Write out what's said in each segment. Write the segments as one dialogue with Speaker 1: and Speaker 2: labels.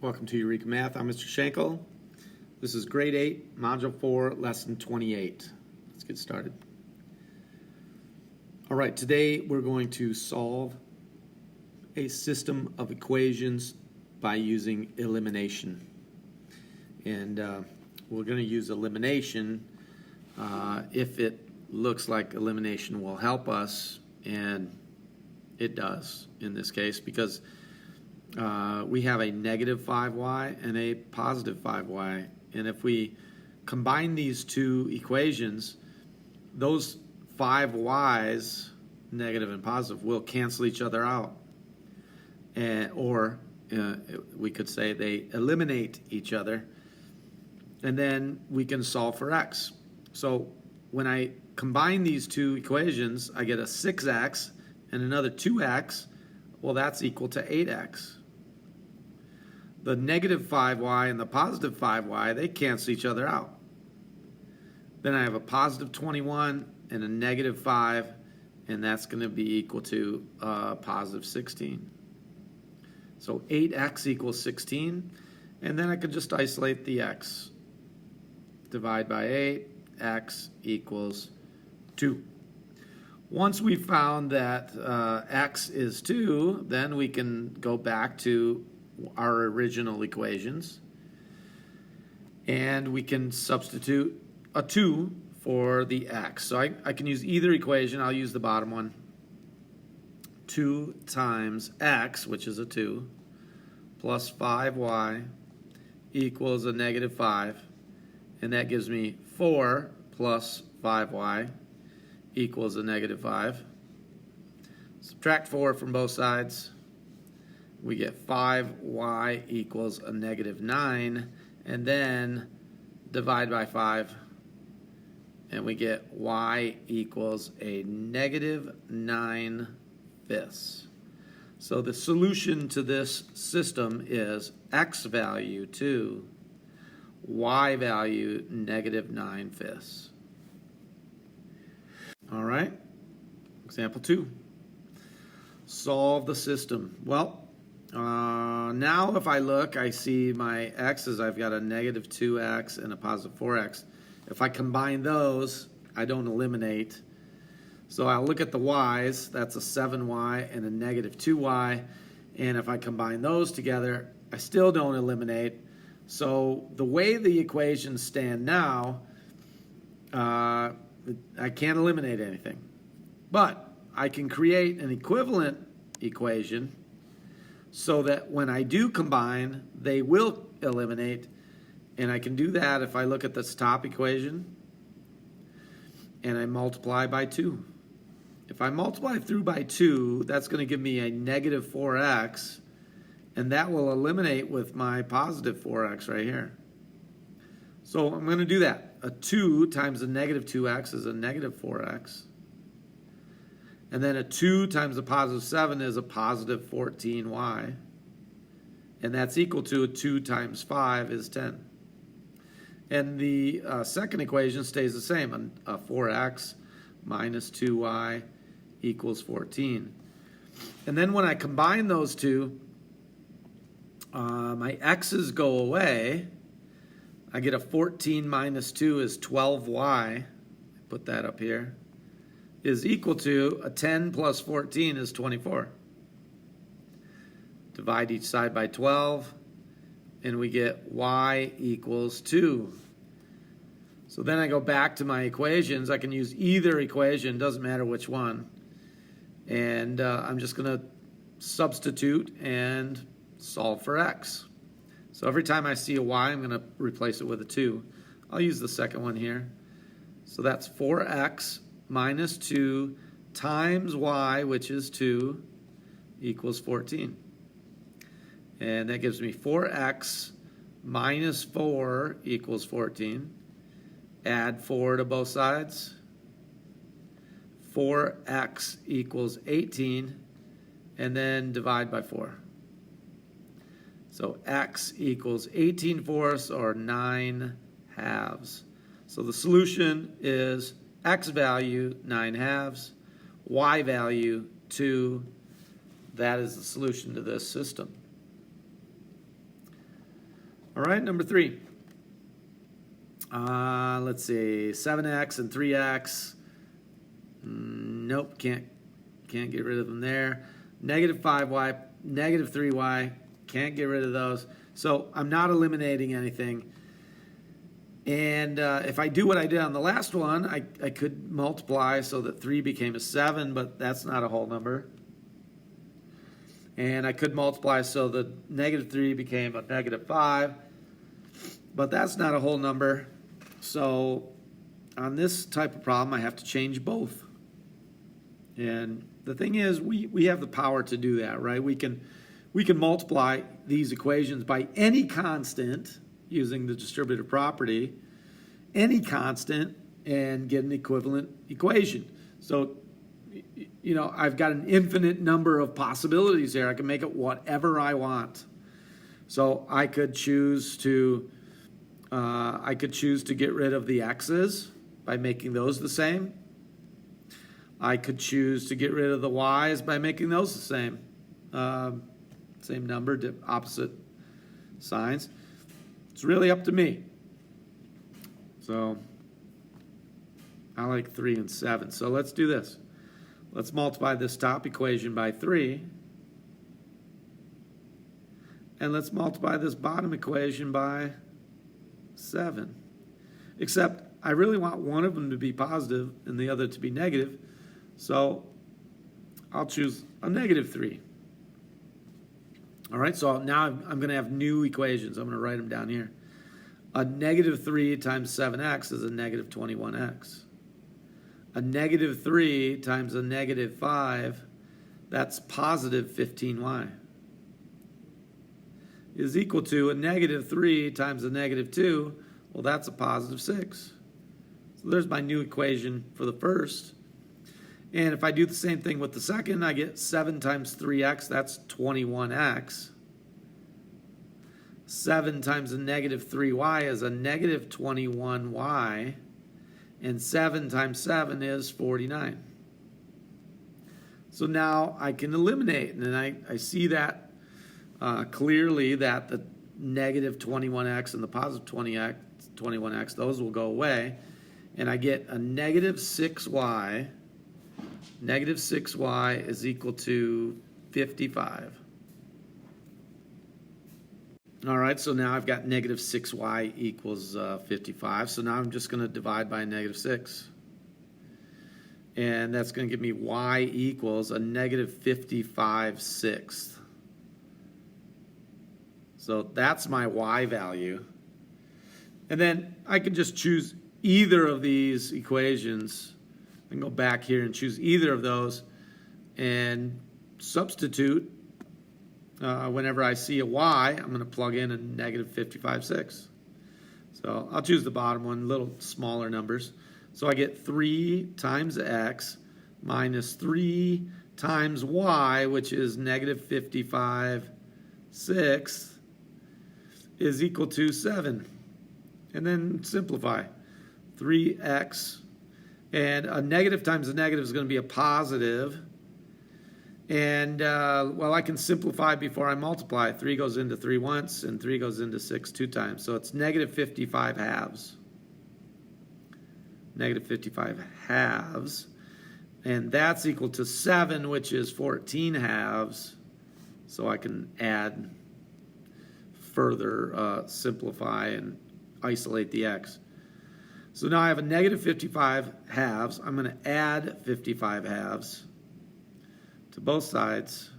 Speaker 1: Welcome to Eureka Math. I'm Mr. Schenkel. This is Grade 8, Module 4, Lesson 28. Let's get started. All right, today we're going to solve a system of equations by using elimination. And we're going to use elimination if it looks like elimination will help us, and it does in this case because we have a negative 5y and a positive 5y. And if we combine these two equations, those 5y's, negative and positive, will cancel each other out. Or we could say they eliminate each other. And then we can solve for x. So when I combine these two equations, I get a 6x and another 2x. Well, that's equal to 8x. The negative 5y and the positive 5y, they cancel each other out. Then I have a positive 21 and a negative 5, and that's going to be equal to positive 16. So 8x equals 16, and then I could just isolate the x. Divide by 8, x equals 2. Once we found that x is 2, then we can go back to our original equations, and we can substitute a 2 for the x. So I can use either equation. I'll use the bottom one. 2 times x, which is a 2, plus 5y equals a negative 5, and that gives me 4 plus 5y equals a negative 5. Subtract 4 from both sides. We get 5y equals a negative 9, and then divide by 5, and we get y equals a negative 9/5. So the solution to this system is x value 2, y value negative 9/5. All right, example 2. Solve the system. Well, now if I look, I see my x's. I've got a negative 2x and a positive 4x. If I combine those, I don't eliminate. So I'll look at the y's. That's a 7y and a negative 2y. And if I combine those together, I still don't eliminate. So the way the equations stand now, I can't eliminate anything. But I can create an equivalent equation so that when I do combine, they will eliminate. And I can do that if I look at this top equation and I multiply by 2. If I multiply through by 2, that's going to give me a negative 4x, and that will eliminate with my positive 4x right here. So I'm going to do that. A 2 times a negative 2x is a negative 4x. And then a 2 times a positive 7 is a positive 14y. And that's equal to a 2 times 5 is 10. And the second equation stays the same. 4x minus 2y equals 14. And then when I combine those two, my x's go away. I get a 14 minus 2 is 12y. Put that up here. Is equal to a 10 plus 14 is 24. Divide each side by 12, and we get y equals 2. So then I go back to my equations. I can use either equation, doesn't matter which one. And I'm just going to substitute and solve for x. So every time I see a y, I'm going to replace it with a 2. I'll use the second one here. So that's 4x minus 2 times y, which is 2, equals 14. And that gives me 4x minus 4 equals 14. Add 4 to both sides. 4x equals 18, and then divide by 4. So x equals 18/4 or 9/2. So the solution is x value 9/2, y value 2. That is the solution to this system. All right, number 3. Let's see, 7x and 3x. Nope, can't get rid of them there. Negative 5y, negative 3y, can't get rid of those. So I'm not eliminating anything. And if I do what I did on the last one, I could multiply so that 3 became a 7, but that's not a whole number. And I could multiply so that negative 3 became a negative 5, but that's not a whole number. So on this type of problem, I have to change both. And the thing is, we have the power to do that, right? We can multiply these equations by any constant using the distributive property, any constant, and get an equivalent equation. So, you know, I've got an infinite number of possibilities here. I can make it whatever I want. So I could choose to get rid of the x's by making those the same. I could choose to get rid of the y's by making those the same. Same number, opposite signs. It's really up to me. So I like 3 and 7. So let's do this. Let's multiply this top equation by 3. And let's multiply this bottom equation by 7. Except I really want one of them to be positive and the other to be negative. So I'll choose a negative 3. All right, so now I'm going to have new equations. I'm going to write them down here. A negative 3 times 7x is a negative 21x. A negative 3 times a negative 5, that's positive 15y, is equal to a negative 3 times a negative 2, well, that's a positive 6. So there's my new equation for the first. And if I do the same thing with the second, I get 7 times 3x, that's 21x. 7 times a negative 3y is a negative 21y. And 7 times 7 is 49. So now I can eliminate, and I see that clearly that the negative 21x and the positive 21x, those will go away. And I get a negative 6y. Negative 6y is equal to 55. All right, so now I've got negative 6y equals 55. So now I'm just going to divide by a negative 6. And that's going to give me y equals a negative 55 sixths. So that's my y value. And then I can just choose either of these equations. I can go back here and choose either of those and substitute. Whenever I see a y, I'm going to plug in a negative 55 sixths. So I'll choose the bottom one, little smaller numbers. So I get 3 times x minus 3 times y, which is negative 55 sixths, is equal to 7. And then simplify. 3x. And a negative times a negative is going to be a positive. And, well, I can simplify before I multiply. 3 goes into 3 once, and 3 goes into 6 2 times. So it's negative 55 halves. Negative 55 halves. And that's equal to 7, which is 14 halves. So I can add, further simplify and isolate the x. So now I have a negative 55 halves. I'm going to add 55 halves to both sides.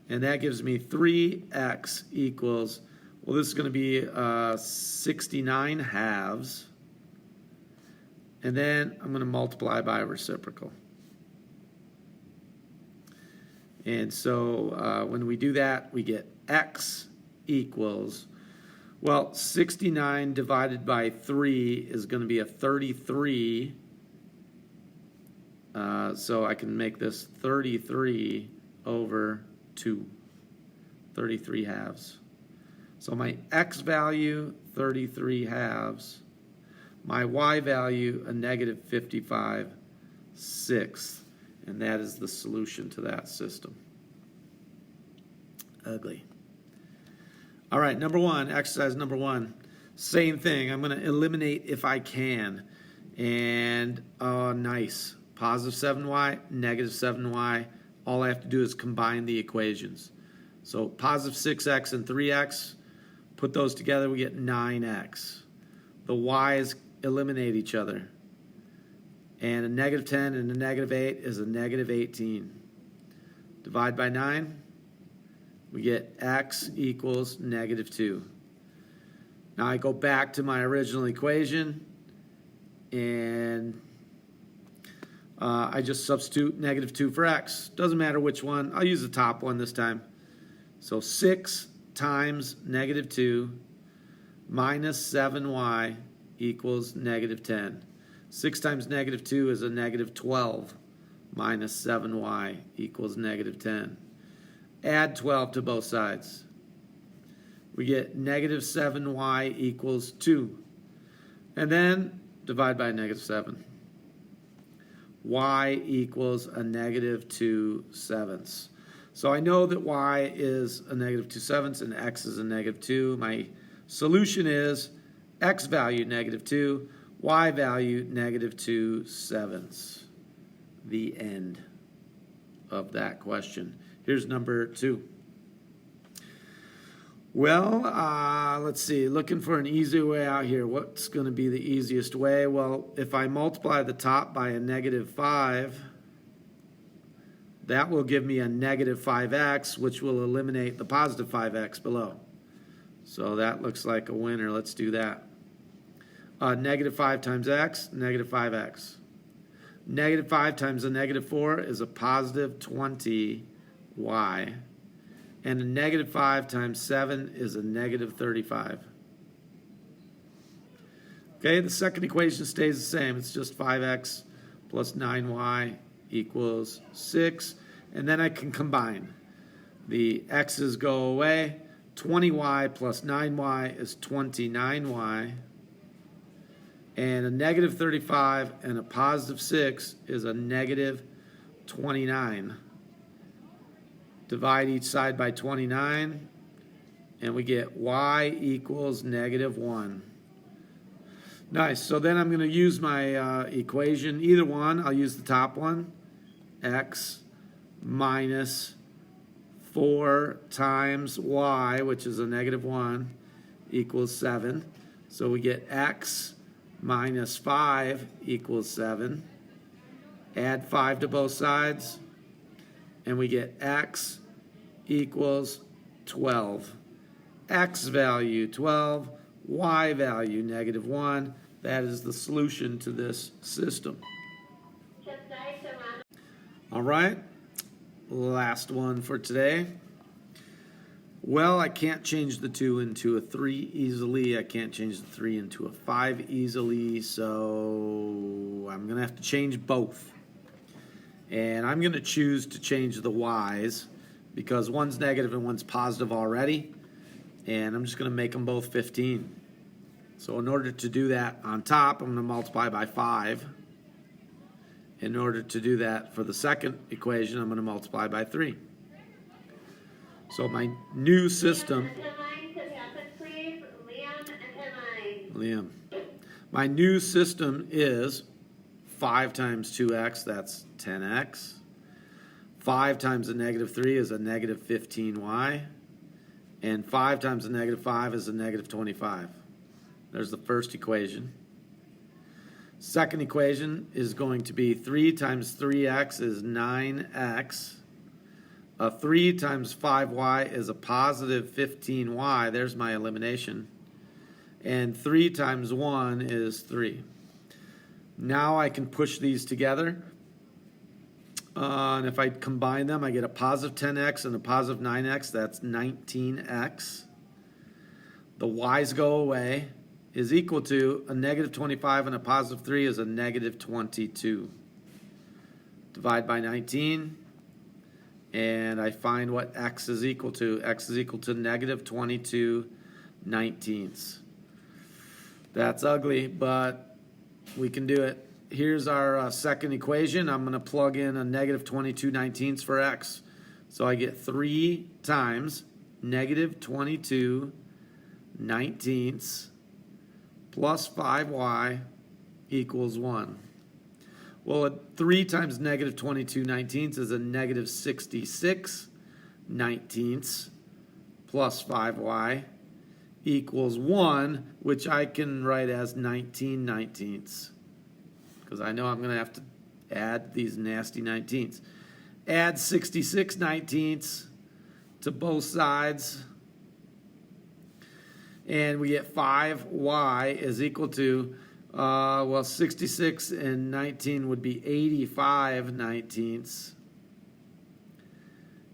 Speaker 1: And that gives me 3x equals, well, this is going to be 69 halves. And then I'm going to multiply by a reciprocal. And so when we do that, we get x equals, well, 69 divided by 3 is going to be a 33. So I can make this 33 over 2. 33 halves. So my x value, 33 halves. My y value, a negative 55 sixths. And that is the solution to that system. Ugly. All right, number one, exercise number one. Same thing. I'm going to eliminate if I can. And nice. Positive 7y, negative 7y. All I have to do is combine the equations. So positive 6x and 3x, put those together, we get 9x. The y's eliminate each other. And a negative 10 and a negative 8 is a negative 18. Divide by 9, we get x equals negative 2. Now I go back to my original equation, and I just substitute negative 2 for x. Doesn't matter which one. I'll use the top one this time. So 6 times negative 2 minus 7y equals negative 10. 6 times negative 2 is a negative 12 minus 7y equals negative 10. Add 12 to both sides. We get negative 7y equals 2. And then divide by negative 7. Y equals a negative 2 sevenths. So I know that y is a negative 2 sevenths and x is a negative 2. My solution is x value negative 2, y value negative 2 sevenths. The end of that question. Here's number 2. Well, let's see. Looking for an easy way out here. What's going to be the easiest way? Well, if I multiply the top by a negative 5, that will give me a negative 5x, which will eliminate the positive 5x below. So that looks like a winner. Let's do that. Negative 5 times x, negative 5x. Negative 5 times a negative 4 is a positive 20y. And a negative 5 times 7 is a negative 35. Okay, the second equation stays the same. It's just 5x plus 9y equals 6. And then I can combine. The x's go away. 20y plus 9y is 29y. And a negative 35 and a positive 6 is a negative 29. Divide each side by 29, and we get y equals negative 1. Nice. So then I'm going to use my equation. Either one. I'll use the top one. X minus 4 times y, which is a negative 1, equals 7. So we get x minus 5 equals 7. Add 5 to both sides, and we get x equals 12. X value 12, y value negative 1. That is the solution to this system. All right, last one for today. Well, I can't change the 2 into a 3 easily. I can't change the 3 into a 5 easily, so I'm going to have to change both. And I'm going to choose to change the y's because one's negative and one's positive already. And I'm just going to make them both 15. So in order to do that on top, I'm going to multiply by 5. In order to do that for the second equation, I'm going to multiply by 3. So my new system... Liam. My new system is 5 times 2x, that's 10x. 5 times a negative 3 is a negative 15y. And 5 times a negative 5 is a negative 25. There's the first equation. Second equation is going to be 3 times 3x is 9x. 3 times 5y is a positive 15y. There's my elimination. And 3 times 1 is 3. Now I can push these together. And if I combine them, I get a positive 10x and a positive 9x. That's 19x. The y's go away. Is equal to a negative 25 and a positive 3 is a negative 22. Divide by 19. And I find what x is equal to. X is equal to negative 22 19ths. That's ugly, but we can do it. Here's our second equation. I'm going to plug in a negative 22 19ths for x. So I get 3 times negative 22 19ths plus 5y equals 1. Well, 3 times negative 22 19ths is a negative 66 19ths plus 5y equals 1, which I can write as 19 19ths, because I know I'm going to have to add these nasty 19ths. Add 66 19ths to both sides, and we get 5y is equal to, well, 66 and 19 would be 85 19ths.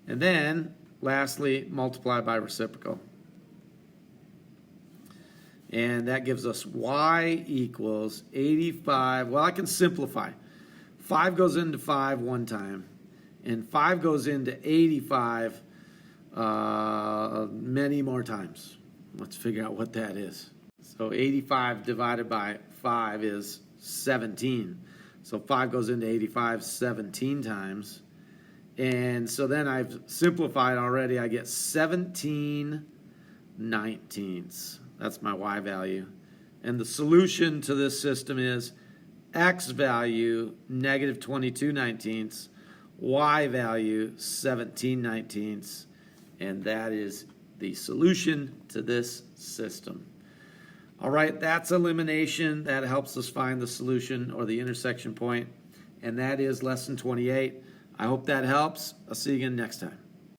Speaker 1: And then, lastly, multiply by reciprocal. And that gives us y equals 85. Well, I can simplify. 5 goes into 5 one time, and 5 goes into 85 many more times. Let's figure out what that is. So 85 divided by 5 is 17. So 5 goes into 85 17 times. And so then I've simplified already. I get 17 19ths. That's my y value. And the solution to this system is x value, negative 22 19ths, y value, 17 19ths. And that is the solution to this system. All right, that's elimination. That helps us find the solution or the intersection point. And that is lesson 28. I hope that helps. I'll see you again next time.